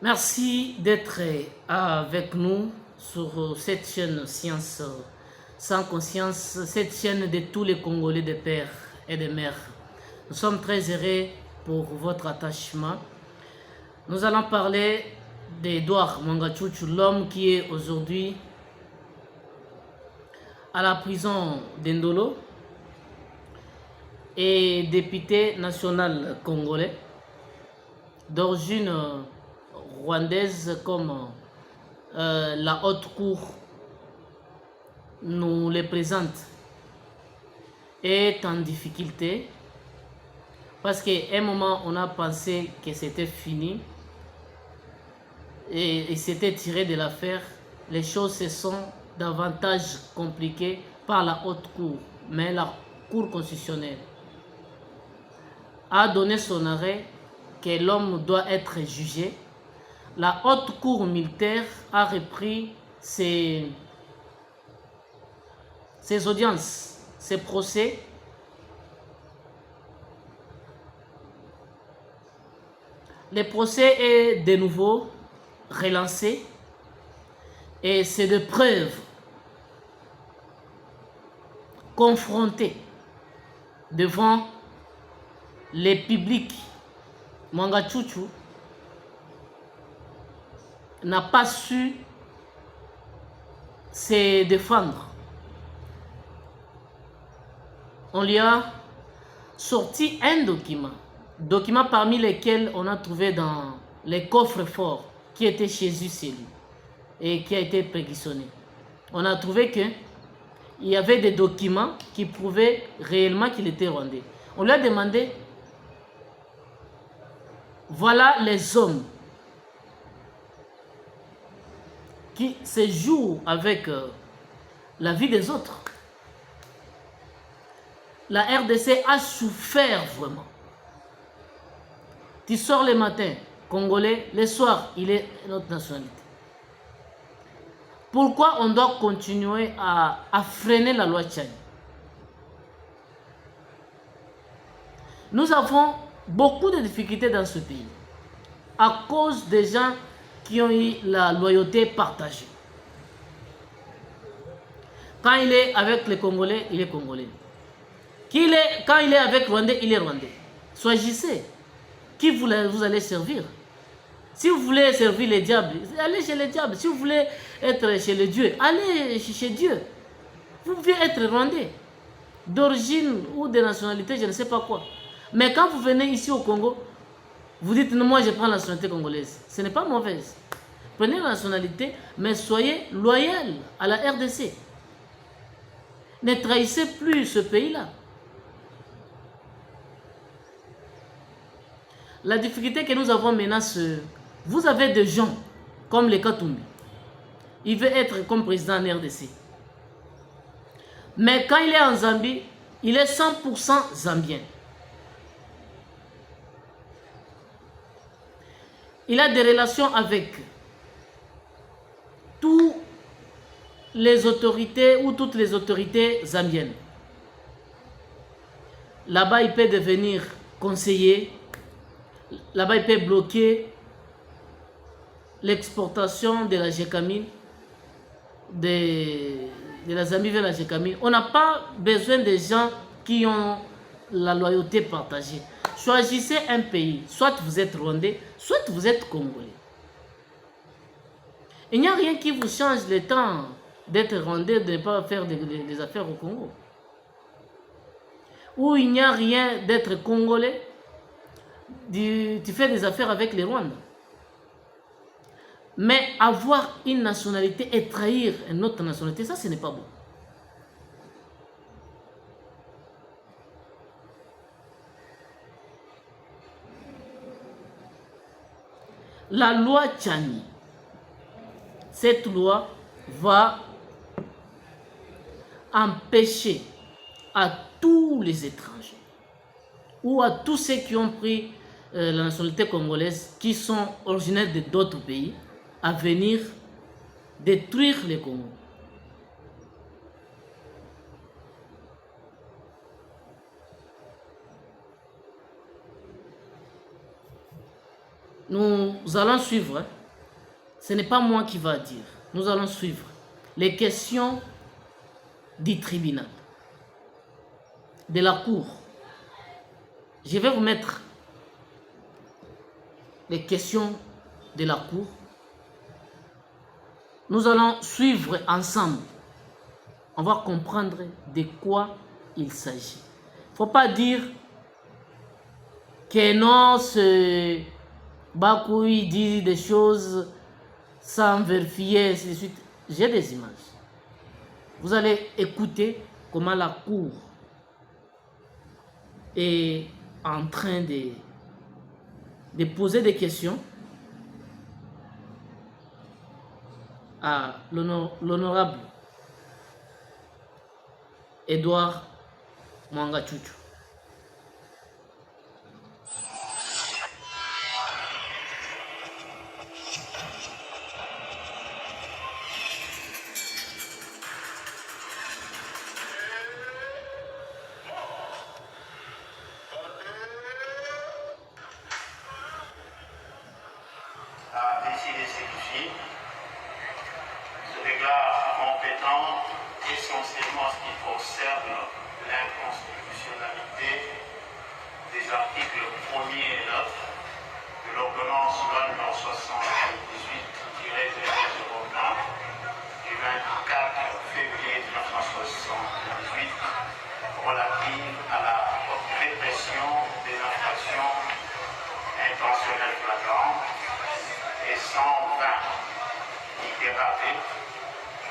Merci d'être avec nous sur cette chaîne Science sans conscience, cette chaîne de tous les Congolais de pères et de mères. Nous sommes très heureux pour votre attachement. Nous allons parler d'Edouard Mangachouchou, l'homme qui est aujourd'hui à la prison d'Indolo et député national congolais d'origine rwandaise comme la haute cour nous les présente, est en difficulté parce qu'à un moment on a pensé que c'était fini et c'était tiré de l'affaire. Les choses se sont davantage compliquées par la haute cour, mais la cour constitutionnelle a donné son arrêt que l'homme doit être jugé. La haute cour militaire a repris ses audiences, ses procès. Le procès est de nouveau relancé et c'est de preuves confrontées devant les publics. Mangachouchou n'a pas su se défendre. On lui a sorti un document parmi lesquels on a trouvé dans les coffres forts qui étaient chez lui et qui a été pétitionné. On a trouvé qu'il y avait des documents qui prouvaient réellement qu'il était rwandais. On lui a demandé, voilà les hommes qui se jouent avec la vie des autres. La RDC a souffert vraiment. Tu sors le matin, Congolais, le soir, il est notre nationalité. Pourquoi on doit continuer à freiner la loi Tchad? Nous avons beaucoup de difficultés dans ce pays à cause des gens qui ont eu la loyauté partagée. Quand il est avec les Congolais, il est Congolais. Quand il est avec Rwandais, il est Rwandais. Choisissez qui vous allez servir. Si vous voulez servir les diables, allez chez les diables. Si vous voulez être chez les dieux, allez chez Dieu. Vous pouvez être rwandais, d'origine ou de nationalité, je ne sais pas quoi. Mais quand vous venez ici au Congo, vous dites non, moi je prends la nationalité congolaise. Ce n'est pas mauvaise. Prenez la nationalité, mais soyez loyal à la RDC. Ne trahissez plus ce pays-là. La difficulté que nous avons maintenant, c'est vous avez des gens comme les Katumbi. Il veut être comme président en RDC. Mais quand il est en Zambie, il est 100% zambien. Il a des relations avec toutes les autorités ou toutes les autorités zambiennes. Là-bas, il peut devenir conseiller. Là-bas, il peut bloquer l'exportation de la Gécamine, de la Zambie vers la Gécamine. On n'a pas besoin de gens qui ont la loyauté partagée. Choisissez un pays. Soit vous êtes rwandais, soit vous êtes congolais. Il n'y a rien qui vous change le temps d'être rwandais, de ne pas faire des affaires au Congo. Ou il n'y a rien d'être congolais, tu fais des affaires avec les Rwandais. Mais avoir une nationalité et trahir une autre nationalité, ça, ce n'est pas bon. La loi Tchani, cette loi va empêcher à tous les étrangers ou à tous ceux qui ont pris la nationalité congolaise, qui sont originaires d'autres pays, à venir détruire le Congo. nous allons suivre, hein. Ce n'est pas moi qui va dire, nous allons suivre les questions du tribunal, de la cour. Je vais vous mettre les questions de la cour. Nous allons suivre ensemble. On va comprendre de quoi il s'agit. Il ne faut pas dire que non, ce Bakou dit des choses sans vérifier, ainsi de suite. J'ai des images. Vous allez écouter comment la cour est en train de poser des questions à l'honorable Edouard Mwangachuchu. Essentiellement en ce qui concerne l'inconstitutionnalité des articles 1er et 9 de l'ordonnance loi numéro 78-001 du 24 février 1978 relative à la répression des infractions intentionnelles flagrantes et 120 littéra B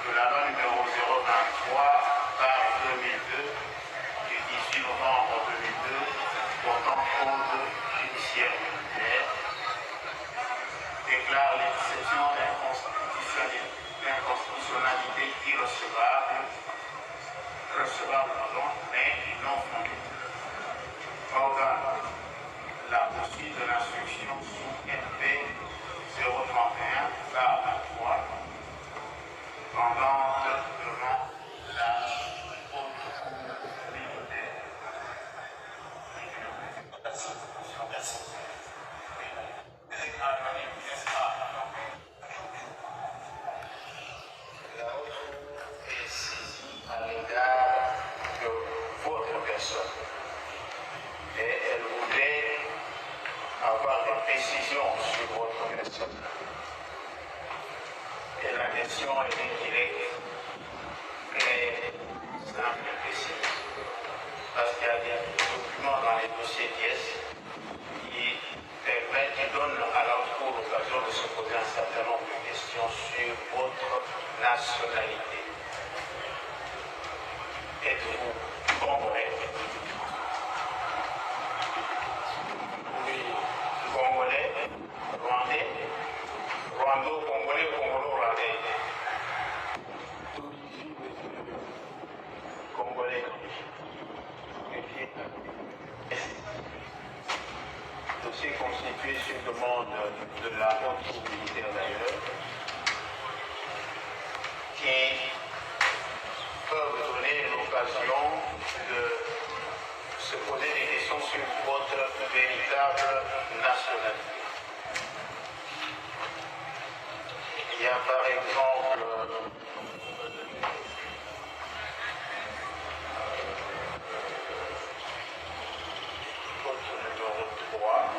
de la loi numéro 023/2002 du 18 novembre 2002 portant code judiciaire militaire déclare l'exception d'inconstitutionnalité irrecevable, mais non fondée. Ordonne la poursuite de l'instruction sous RP 031/23 pendant devant la haute cour militaire. La haute cour est saisie à l'égard de votre personne et elle voudrait avoir des précisions sur votre personne. Et la question est directe, mais simple et précise. Parce qu'il y a des documents dans les dossiers pièces qui permettent, qui donnent à la cour l'occasion de se poser un certain nombre de questions sur votre nationalité. Êtes-vous congolais? Oui, congolais, rwandais, rwando-congolais, congolo-rwandais. Congolais. Dossier constitué sur demande de la haute cour militaire d'ailleurs, qui peuvent donner l'occasion de se poser des questions sur votre véritable nationalité. Il y a par exemple votre numéro 3.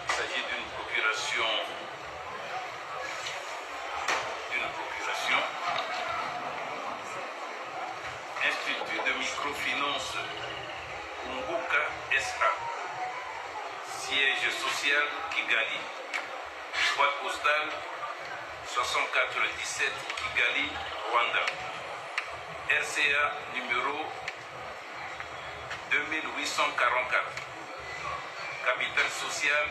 Il s'agit d'une procuration Institut de microfinance Umbuka SA, siège social Kigali, boîte postale 6417 Kigali, Rwanda, RCA numéro 2844, capital social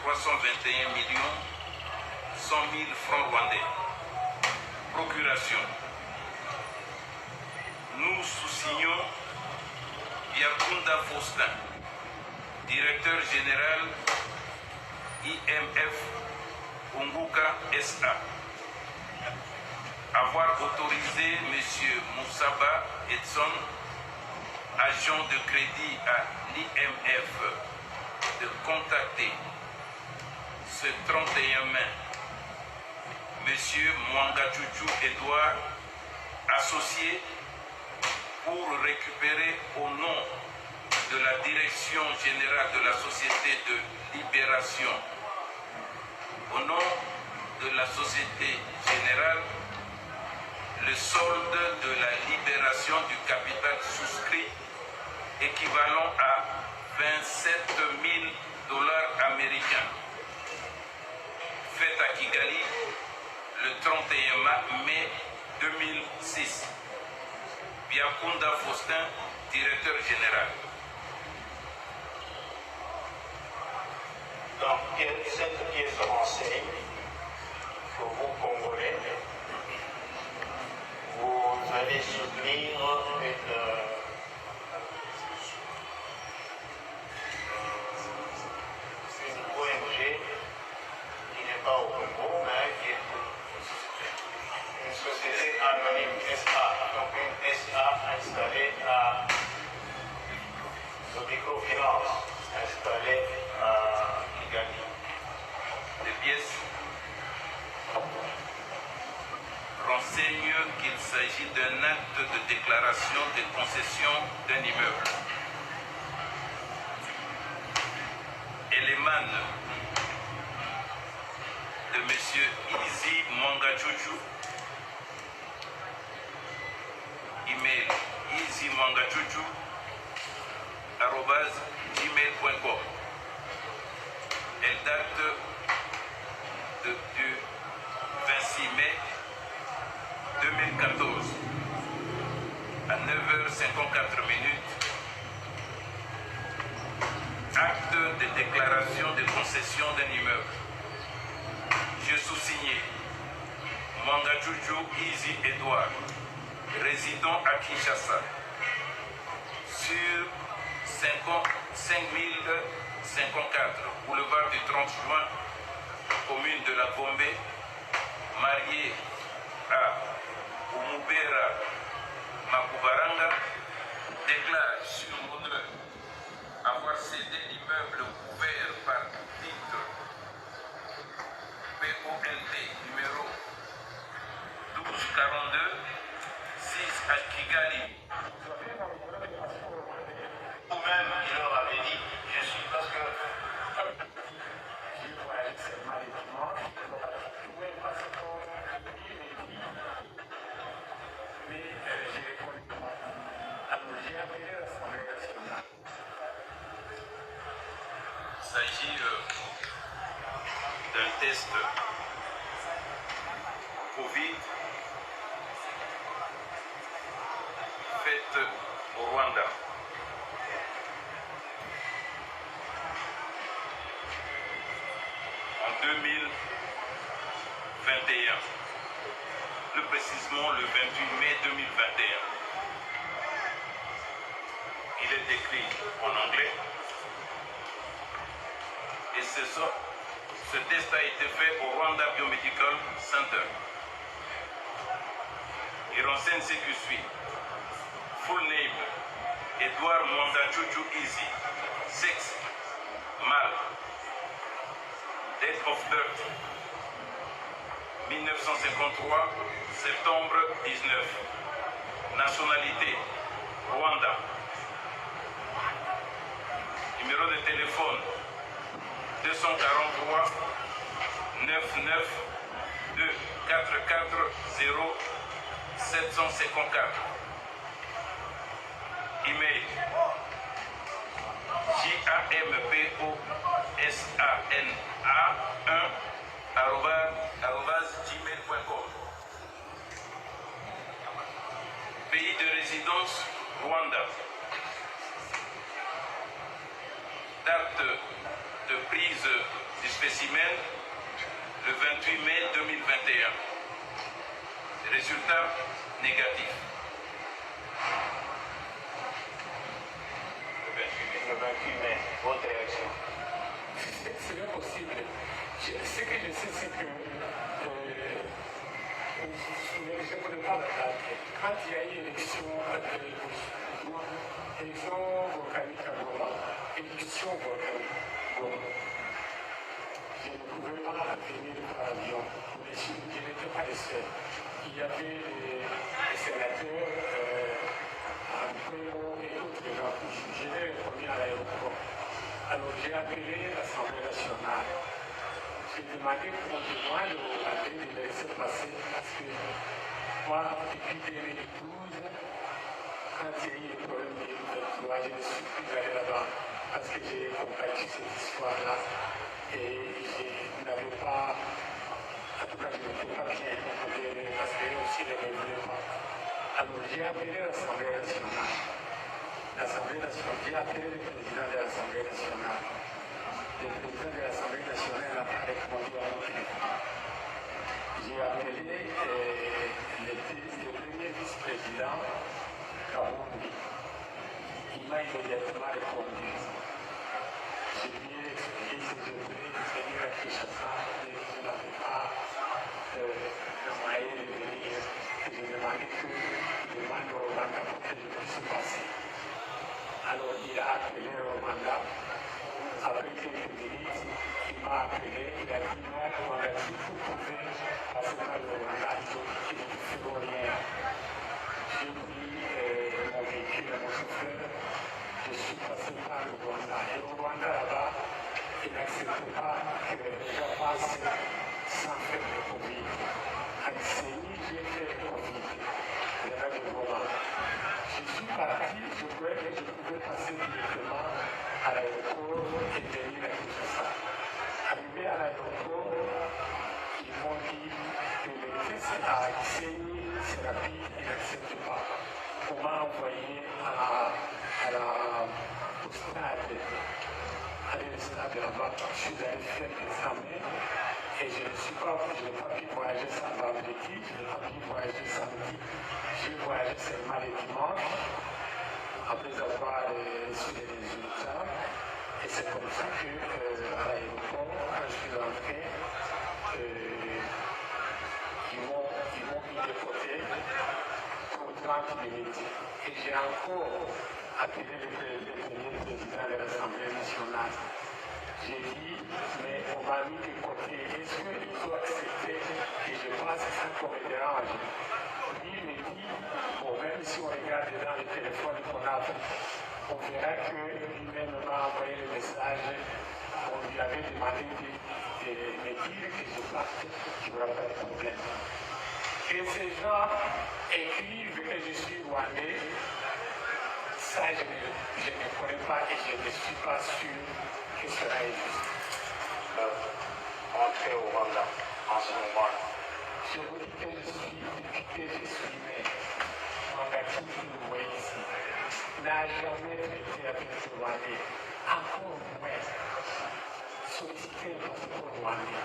321 100 000 francs rwandais. Procuration. Nous sous-signons Yakunda Faustin, directeur général IMF Umbuka SA, avoir autorisé M. Moussaba Edson, agent de crédit à l'IMF, de contacter ce 31 mai M. Mwangachuchu Edouard, associé, pour récupérer au nom de la Direction générale de la Société de Libération, au nom de la Société générale, le solde de la libération du capital souscrit équivalent à 27 000 $ américains, fait à Kigali le 31 mai 2006. Biakunda Faustin, directeur général. Donc, cette pièce renseigne que vous, Congolais, vous allez soutenir une ONG qui n'est pas au Congo, mais qui est une société anonyme SA, donc une SA installée à microfinance, installée à Kigali. Les pièces renseignent qu'il s'agit d'un acte de déclaration de concession d'un immeuble. Elle émane de M. Izi Mwangachuchu, email izimangachuchu@gmail.com. Elle date du 26 mai 2014 à 9h54. Acte de déclaration de concession d'un immeuble. Je sous-signé Mwangachuchu Izi Edouard, résident à Kinshasa, sur 5054 boulevard du 30 juin, commune de la Gombe, marié à Umubera Makubaranga, déclare sur l'honneur avoir cédé l'immeuble couvert par titre POLD numéro 1242 6 à Kigali. Vous-même, il leur avait dit, je suis parce que Il s'agit d'un test Covid fait au Rwanda. En 2021, plus précisément le 28 mai 2021. Il est écrit en anglais et ce test a été fait au Rwanda Biomedical Center. Il renseigne ce qui suit. Full name, Edouard Mwangachuchu Izi. Sexe, mâle. Date of birth, 1953, septembre 19. Nationalité, Rwanda. Numéro de téléphone, 243 99 244 0 754. Email jampOSANA1@gmail.com. Pays de résidence, Rwanda. Date de prise du spécimen, le 28 mai 2021. Résultat négatif. le 28 mai, votre réaction. C'est bien possible. Ce que je sais, c'est que je ne connais pas la date. Quand il y a eu élection volcanique à Goma, élection volcanique à Goma, je ne pouvais pas venir par avion. Je n'étais pas le seul. Il y avait les sénateurs, Antonio et d'autres gens. Je l'ai répondu à l'aéroport. Alors j'ai appelé l'Assemblée nationale. J'ai demandé qu'on demande aux Anglais de laisser passer parce que moi, depuis 2012, quand il y a eu le problème de 2023, je ne suis plus allé là-bas parce que j'ai compris cette histoire-là et je n'avais pas, en tout cas je ne peux pas bien comprendre parce que aussi ne me voulait pas. Alors j'ai appelé l'Assemblée nationale. J'ai appelé le président de l'Assemblée nationale. Le président de l'Assemblée nationale n'a pas répondu à mon téléphone. J'ai appelé le premier vice-président, Karoundi. Il m'a immédiatement répondu. Je lui ai expliqué que je voulais venir à Kinshasa, mais que je n'avais pas moyen de venir. Et je demandais que je demande au Rwanda pour que je puisse passer. Alors il a appelé au Rwanda. Après quelques minutes, il m'a appelé, il a dit non, Rwanda, si vous pouvez passer par le Rwanda, ils ne feront rien. J'ai pris mon véhicule à mon chauffeur, je suis passé par le Rwanda. Et au Rwanda là-bas, il n'acceptait pas que les gens passent sans faire le Covid. À Isseni, j'ai fait le Covid. Il y avait des moments. Je suis parti, je croyais que je pouvais passer directement à l'aéroport et venir à Kinshasa. Arrivé à l'aéroport, ils m'ont dit que le test à Isseni, c'est rapide, ils n'acceptent pas. On m'a envoyé au stade, là-bas. Je suis allé faire l'examen et je n'ai pas pu voyager ça vendredi, je n'ai pas pu voyager samedi. J'ai voyagé seulement le dimanche, après avoir reçu les résultats. Et c'est comme ça qu'à l'aéroport, quand je suis rentré, ils m'ont mis de côté pour 30 minutes. Et j'ai encore appelé le premier président de l'Assemblée nationale. J'ai dit, mais on m'a mis de côté. Est-ce qu'il faut accepter que je passe sans qu'on me dérange? Lui me dit, bon, même si on regarde dans le téléphone qu'on a, on verra que lui-même m'a envoyé le message. On lui avait demandé de me dire que je parte, qu'il n'y aura pas de problème. Et ces gens écrivent que je suis rwandais. Ça, je ne connais pas et je ne suis pas sûr que cela existe. Entrer au Rwanda en ce moment. Je vous dis que depuis que je suis né, Mangati Loué ici n'a jamais traité avec le Rwandais, encore moins sollicité le passeport rwandais.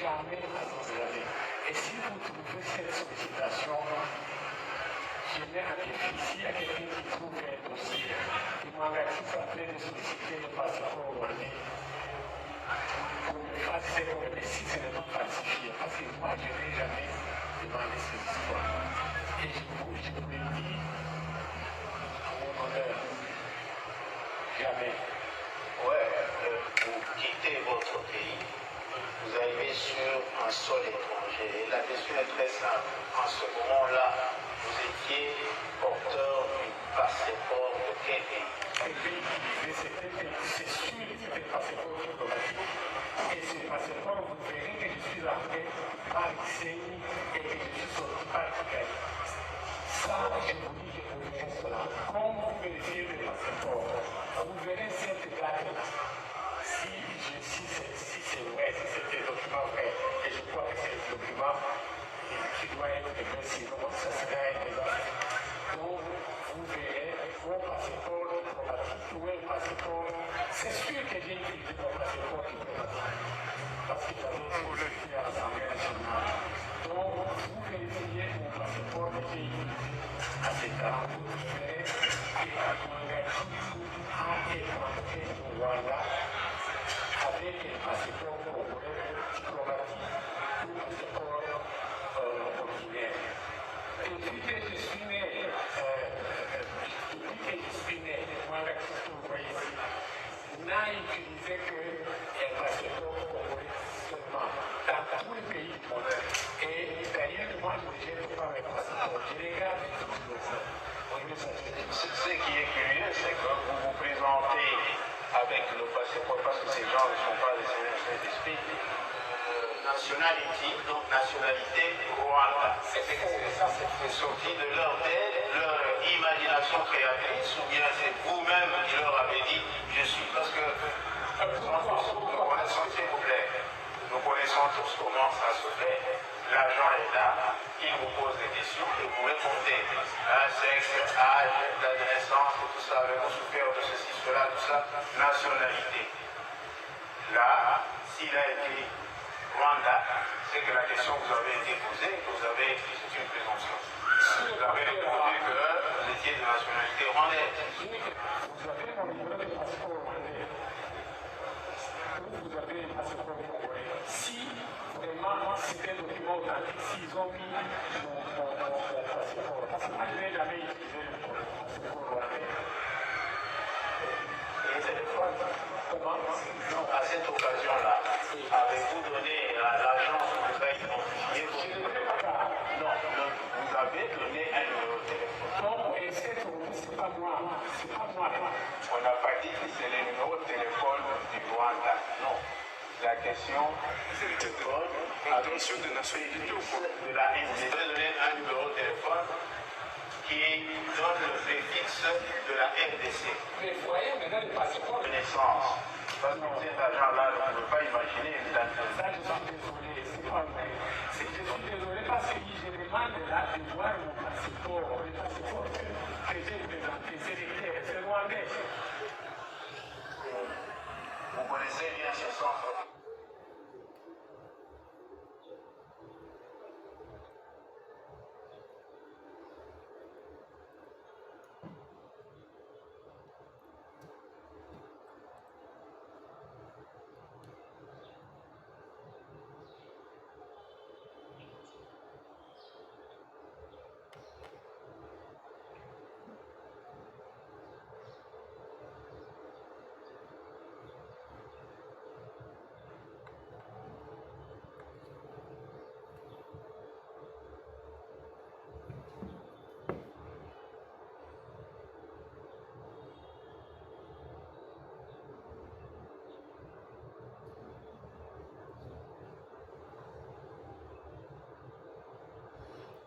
Jamais à ce jamais. Et si vous trouvez cette sollicitation, je mets un défi ici à quelqu'un qui trouve un dossier. Il m'a appelé de solliciter le passeport rwandais. Pour me faire mais si ce n'est pas falsifié, parce que moi je n'ai jamais demandé cette histoire. Et je vous le dis, à mon honneur, jamais. Ouais, vous quittez votre pays, vous arrivez sur un sol étranger. Et la question est très simple. En ce moment-là, vous étiez porteur du passeport de quel pays? Un pays qui disait c'est sûr que c'était le passeport diplomatique. Et ce passeport, vous verrez que je suis entré par Isseni et que je suis sorti par Kigali. Ça, je vous dis, je vous verrai cela. Quand vous vérifiez le passeport, vous verrez cette date-là. Si c'est vrai, si c'est des documents vrais, et je crois que c'est le document qui doit être vrai, sinon ça sera un désastre. Donc, vous verrez vos passeports diplomatiques ou un passeport. C'est sûr que j'ai utilisé mon passeport diplomatique parce que j'avais sollicité à l'Assemblée nationale. Donc, vous vérifiez mon passeport que j'ai utilisé à cet temps. Vous verrez que Mangati a écouté au Rwanda avec un passeport congolais diplomatique ou un passeport depuis que je suis né, moi, la question que vous voyez ici, n'a utilisé que le passeport congolais seulement dans tous les pays du monde. Et d'ailleurs, moi, je ne gère pas mes passeports, je les garde comme ça. Ce qui est curieux, c'est que vous vous présentez avec le passeport, parce que ces gens ne sont pas des sénateurs d'esprit, nationalité, donc nationalité Rwanda. C'est sorti de leur tête, leur imagination créatrice, ou bien c'est vous-même qui leur avez dit je suis. Parce que nous connaissons, s'il vous plaît, nous connaissons tous comment ça se fait. L'agent est là, il vous pose des questions et vous répondez. Sexe, âge, date de naissance, tout ça, avez-vous souffert de ceci, cela, tout ça, nationalité. Là, s'il a été Rwanda, c'est que la question que vous avez été posée, que vous avez, c'est une présomption. Vous avez répondu que vous étiez de nationalité rwandaise. Vous avez mon numéro de passeport rwandais. Vous avez un passeport congolais. Si vraiment c'était un document authentique, s'ils ont mis mon passeport, parce que moi je n'ai jamais utilisé le passeport rwandais. Et téléphone. Comment? Non, à cette occasion-là, avez-vous donné à l'agence où vous avez identifié vos numéros? Non, vous avez donné un numéro de téléphone. Non, et c'est pas moi. C'est pas moi. On n'a pas dit que c'est le numéro de téléphone du Rwanda. Non. La question, c'est le téléphone. Attention de nationalité de la RDC. Vous avez donné un numéro de téléphone qui donne le préfixe de la RDC. Mais vous voyez maintenant le passeport. De naissance. Parce que cet agent-là, on ne peut pas imaginer une date de Ça, je suis désolé, c'est pas vrai. Je suis désolé parce que je demande là de voir mon passeport. Le passeport que j'ai présenté, c'est rwandais. Vous connaissez bien ce centre.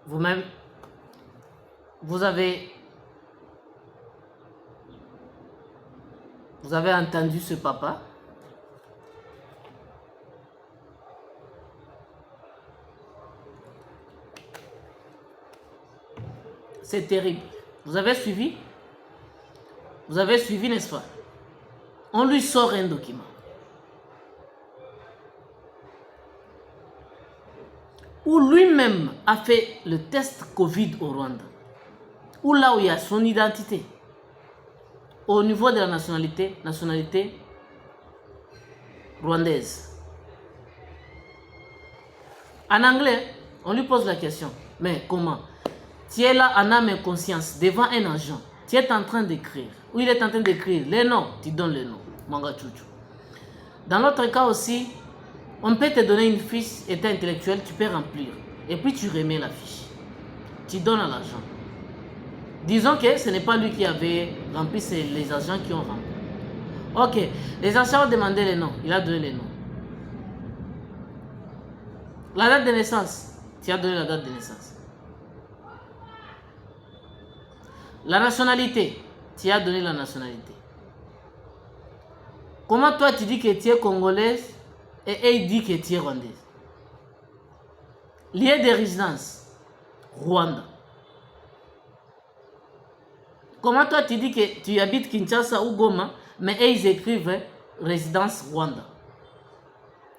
Vous-même, vous avez entendu ce papa. C'est terrible. Vous avez suivi? Vous avez suivi, n'est-ce pas? On lui sort un document où lui-même a fait le test Covid au Rwanda, où là où il y a son identité, au niveau de la nationalité rwandaise. En anglais, on lui pose la question, mais comment? Tu es là en âme et conscience devant un agent, tu es en train d'écrire, ou il est en train d'écrire les noms, tu donnes les noms, Manga Chouchou. Dans l'autre cas aussi, on peut te donner une fiche état intellectuel, tu peux remplir. Et puis tu remets la fiche. Tu donnes à l'agent. Disons que ce n'est pas lui qui avait rempli, c'est les agents qui ont rempli. Ok, les agents ont demandé les noms, il a donné les noms. La date de naissance, tu as donné la date de naissance. La nationalité, tu as donné la nationalité. Comment toi tu dis que tu es congolaise et il dit que tu es rwandaise? Lieu de résidence, Rwanda. Comment toi tu dis que tu habites Kinshasa ou Goma, mais ils écrivent résidence Rwanda?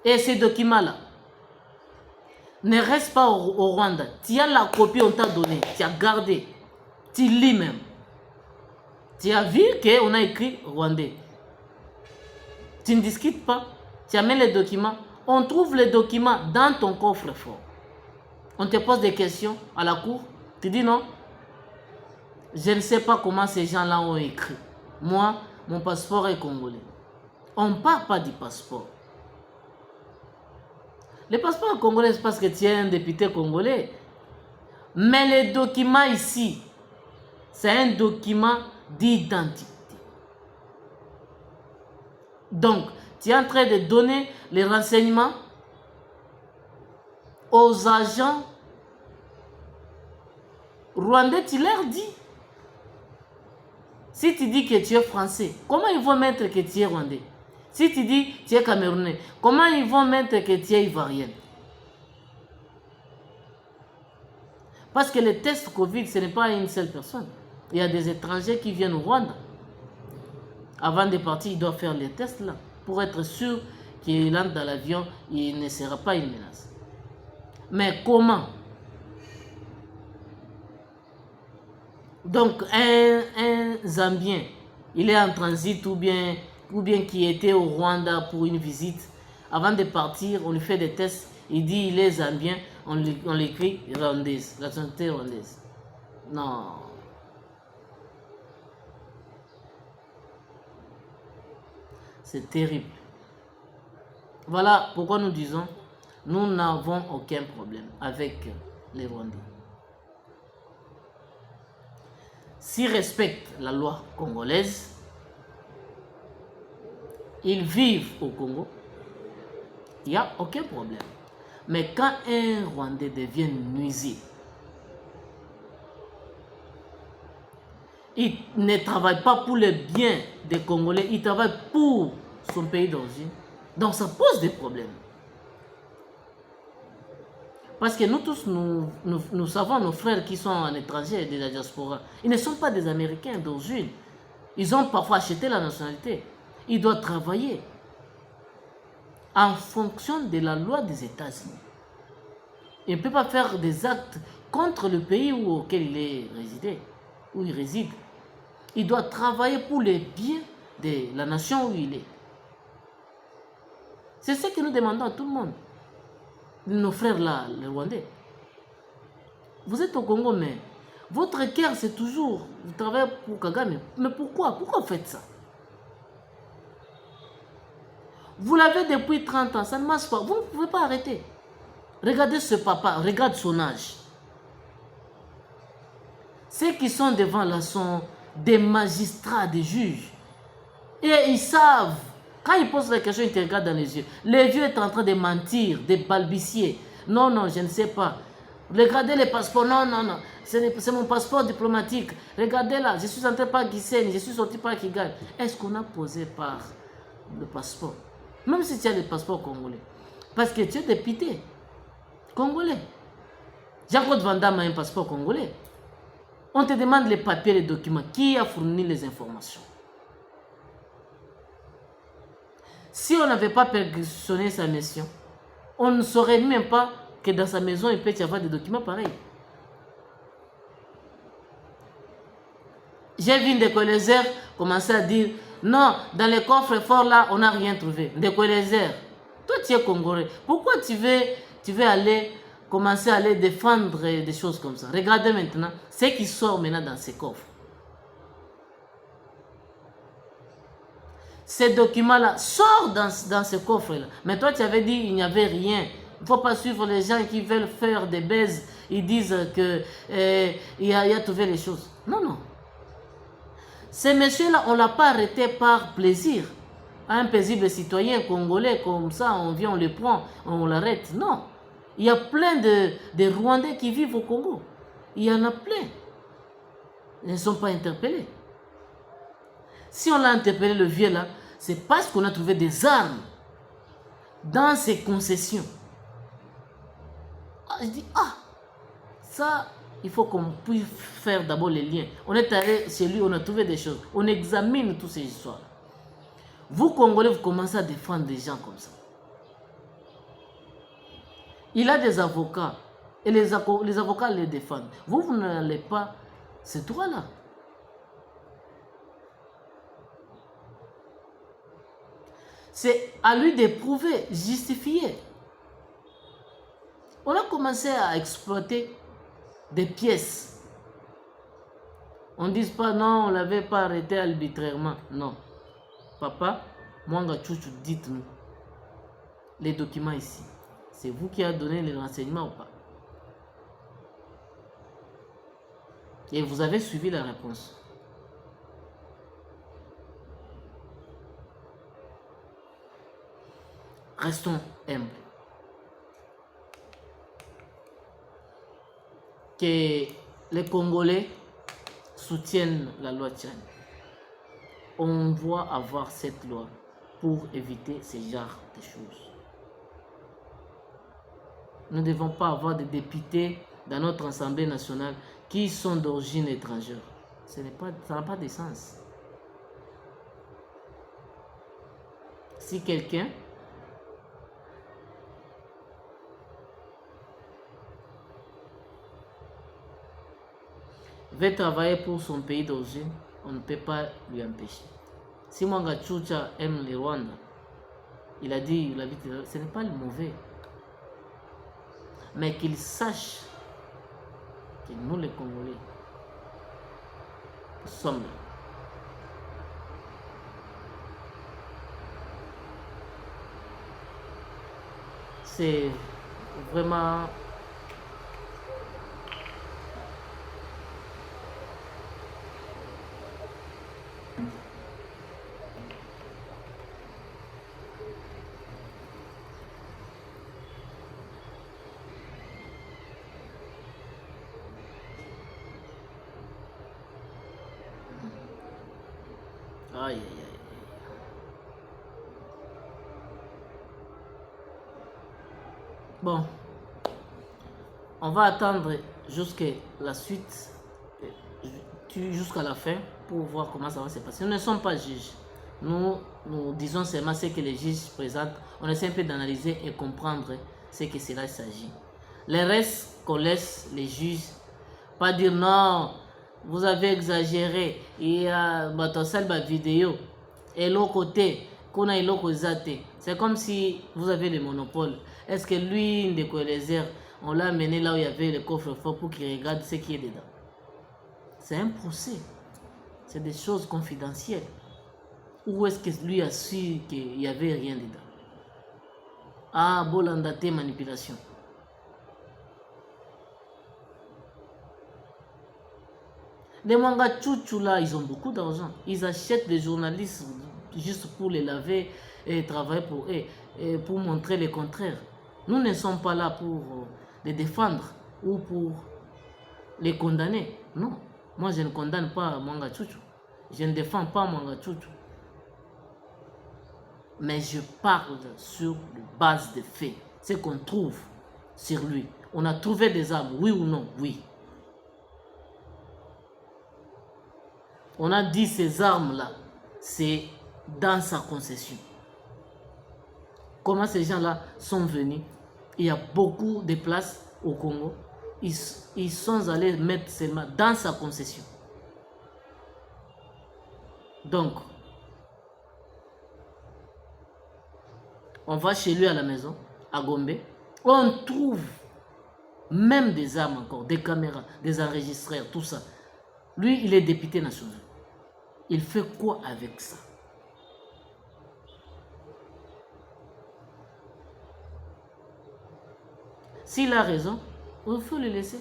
Et ces documents-là ne restent pas au Rwanda. Tu as la copie, on t'a donné, tu as gardé, tu lis même. Tu as vu qu'on a écrit Rwandais. Tu ne discutes pas, tu amènes les documents. On trouve les documents dans ton coffre-fort. On te pose des questions à la cour, Tu dis non. Je ne sais pas comment ces gens-là ont écrit. Moi, mon passeport est congolais. On ne parle pas du passeport. Le passeport congolais, c'est parce que tu es un député congolais. Mais les documents ici, c'est un document d'identité. Donc, tu es en train de donner les renseignements aux agents rwandais, tu leur dis. Si tu dis que tu es français, comment ils vont mettre que tu es rwandais? Si tu dis que tu es camerounais, comment ils vont mettre que tu es ivoirien? Parce que le test Covid, ce n'est pas une seule personne. Il y a des étrangers qui viennent au Rwanda. Avant de partir, ils doivent faire les tests là, pour être sûr qu'il entre dans l'avion, il ne sera pas une menace. Mais comment? Donc, un Zambien, il est en transit ou bien qui était au Rwanda pour une visite. Avant de partir, on lui fait des tests. Il dit il est Zambien, on l'écrit rwandaise, la nationalité rwandaise. Non. C'est terrible. Voilà pourquoi nous disons, nous n'avons aucun problème avec les Rwandais. S'ils respectent la loi congolaise, ils vivent au Congo, il n'y a aucun problème. Mais quand un Rwandais devient nuisible, il ne travaille pas pour le bien des Congolais, il travaille pour son pays d'origine. Donc ça pose des problèmes. Parce que nous tous, nous savons nos frères qui sont en étranger de la diaspora. Ils ne sont pas des Américains d'origine. Ils ont parfois acheté la nationalité. Ils doivent travailler en fonction de la loi des États-Unis. Il ne peut pas faire des actes contre le pays auquel il est résidé, où il réside. Il doit travailler pour le bien de la nation où il est. C'est ce que nous demandons à tout le monde. Nos frères là, les Rwandais. Vous êtes au Congo, mais votre cœur, c'est toujours, vous travaillez pour Kagame. Mais pourquoi? Pourquoi vous faites ça? Vous l'avez depuis 30 ans, ça ne marche pas. Vous ne pouvez pas arrêter. Regardez ce papa, regarde son âge. Ceux qui sont devant là sont des magistrats, des juges. Et ils savent. Quand ils posent la question, ils te regardent dans les yeux. Le vieux est en train de mentir, de balbutier. Non, non, je ne sais pas. Regardez les passeports. Non, non, non. C'est mon passeport diplomatique. Regardez là, je suis entré par Gisenyi, je suis sorti par Kigali. Est-ce qu'on a posé par le passeport? Même si tu as le passeport congolais. Parce que tu es député congolais. Jean-Claude Van Damme a un passeport congolais. On te demande les papiers, les documents. Qui a fourni les informations? Si on n'avait pas perquisitionné sa mission, on ne saurait même pas que dans sa maison, il peut y avoir des documents pareils. J'ai vu Ndekoelezer commencer à dire, non, dans les coffres forts là, on n'a rien trouvé. Ndekoelezer, toi tu es congolais. Pourquoi tu veux aller commencer à aller défendre des choses comme ça? Regardez maintenant ce qui sort maintenant dans ces coffres. Ces documents-là sortent dans ce coffre-là. Mais toi, tu avais dit qu'il n'y avait rien. Il ne faut pas suivre les gens qui veulent faire des baises. Ils disent qu'il a trouvé les choses. Non, non. Ces messieurs-là, on ne l'a pas arrêté par plaisir. Un paisible citoyen congolais, comme ça, on vient, on le prend, on l'arrête. Non. Il y a plein de Rwandais qui vivent au Congo. Il y en a plein. Ils ne sont pas interpellés. Si on l'a interpellé, le vieux là, c'est parce qu'on a trouvé des armes dans ses concessions. Je dis, ça, il faut qu'on puisse faire d'abord les liens. On est allé chez lui, on a trouvé des choses. On examine toutes ces histoires. Vous, Congolais, vous commencez à défendre des gens comme ça. Il a des avocats. Et les avocats les défendent. Vous n'allez pas ces droits-là. C'est à lui de prouver, justifier. On a commencé à exploiter des pièces On ne dise pas non, on ne l'avait pas arrêté arbitrairement. Non. Papa, Mwanga Tchouchou, dites-nous les documents ici. C'est vous qui avez donné les renseignements ou pas? Et vous avez suivi la réponse. Restons humbles. Que les Congolais soutiennent la loi Tchad. On doit avoir cette loi pour éviter ce genre de choses. Nous ne devons pas avoir des députés dans notre Assemblée nationale qui sont d'origine étrangère. Ça n'a pas de sens. Si quelqu'un veut travailler pour son pays d'origine, on ne peut pas lui empêcher. Si Mwanga Tchouchou aime le Rwanda, il a dit, ce n'est pas le mauvais. Mais qu'il sache que nous les Congolais sommes là. C'est vraiment aïe aïe aïe. Bon, on va attendre jusqu'à la suite, jusqu'à la fin, pour voir comment ça va se passer. Nous ne sommes pas juges. Nous disons seulement ce que les juges présentent. On essaie un peu d'analyser et comprendre ce que cela s'agit. Le reste, qu'on laisse les juges. Pas dire non, vous avez exagéré. Il y a une vidéo. Et l'autre côté, qu'on a l'autre côté. C'est comme si vous avez le monopole. Est-ce que lui, de Colézer, on l'a amené là où il y avait le coffre-fort pour qu'il regarde ce qui est dedans? C'est un procès. C'est des choses confidentielles. Où est-ce que lui a su qu'il n'y avait rien dedans? Ah, Bolandate, manipulation. Les Mwanga Tchouchou là, ils ont beaucoup d'argent. Ils achètent des journalistes juste pour les laver et travailler pour eux, et pour montrer le contraire. Nous ne sommes pas là pour les défendre ou pour les condamner. Non, moi je ne condamne pas Mwanga Tchouchou. Je ne défends pas Mwanga Tchouchou. Mais je parle sur la base des faits. Ce qu'on trouve sur lui. On a trouvé des armes, oui ou non? Oui. On a dit ces armes-là, c'est dans sa concession. Comment ces gens-là sont venus? Il y a beaucoup de places au Congo. Ils sont allés mettre seulement dans sa concession. Donc, on va chez lui à la maison, à Gombe. On trouve même des armes encore, des caméras, des enregistreurs, tout ça. Lui, il est député national. Il fait quoi avec ça? S'il a raison, il faut le laisser.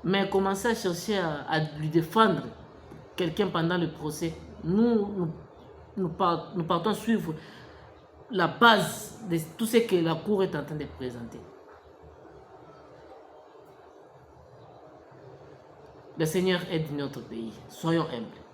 Mais commencer à chercher à lui défendre quelqu'un pendant le procès, nous partons suivre la base de tout ce que la Cour est en train de présenter. Le Seigneur aide notre pays. Soyons humbles.